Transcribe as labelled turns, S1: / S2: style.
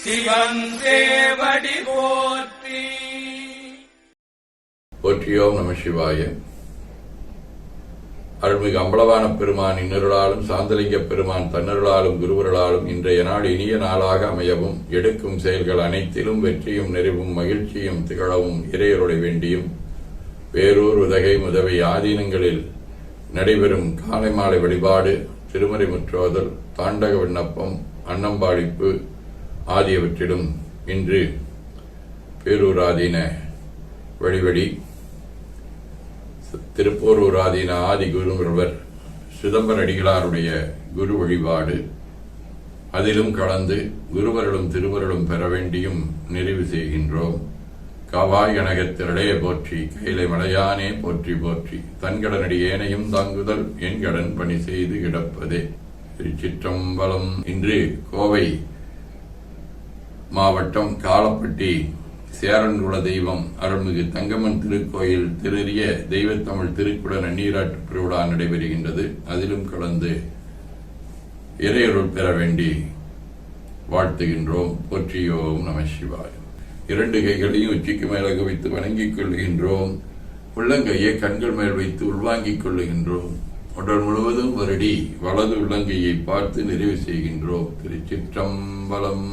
S1: சிவன் சேவடி போற்றி.
S2: போற்றியோம் நம சிவாய. அருள்மிகு அம்பலவான பெருமான் இன்னருளாலும் சாந்தலிங்க பெருமான் தன்னருளாலும் குருவருளாலும் இன்றைய நாள் இனிய நாளாக அமையவும், எடுக்கும் செயல்கள் அனைத்திலும் வெற்றியும் நிறைவும் மகிழ்ச்சியும் திகழவும் இறையருளை வேண்டியும், வேரூர் உதகை முதவை ஆதீனங்களில் நடைபெறும் காலை மாலை வழிபாடு, திருமறை முற்றோதல், தாண்டக விண்ணப்பம், அன்னம்பாளிப்பு ஆகியவற்றிலும் இன்று பேரூராதீன வழிபடி திருப்போரூராதீன ஆதி குருவர் சிதம்பர அடிகளாருடைய குரு வழிபாடு, அதிலும் கலந்து குருவர்களும் திருவருளும் பெற வேண்டியும் நிறைவு செய்கின்றோம். காவாய் கனகத்திரளைய போற்றி, கைலை மலையானே போற்றி போற்றி, தன்கடனடி ஏனையும் தாங்குதல் என் கடன் பணி செய்து கிடப்பதே. திருச்சிற்றம்பலம். இன்று கோவை மாவட்டம் காலப்பட்டி சேரன்குல தெய்வம் அருள்மிகு தங்கம்மன் திருக்கோயில் திருறிய தெய்வத்தமிழ் திருக்குட நன்னீராட்டு பெருவிழா நடைபெறுகின்றது. அதிலும் கலந்து இறையருள் பெற வேண்டி வாழ்த்துகின்றோம். போற்றியோம் நம சிவாய. இரண்டு கைகளையும் உச்சிக்கு மேலாக வைத்து வணங்கிக் கொள்கின்றோம். உள்ளங்கையை கண்கள் மேல் வைத்து உள்வாங்கிக் கொள்ளுகின்றோம். உடல் முழுவதும் வருடி வலது உள்ளங்கையை பார்த்து நிறைவு செய்கின்றோம். திருச்சிற்றம்பலம்.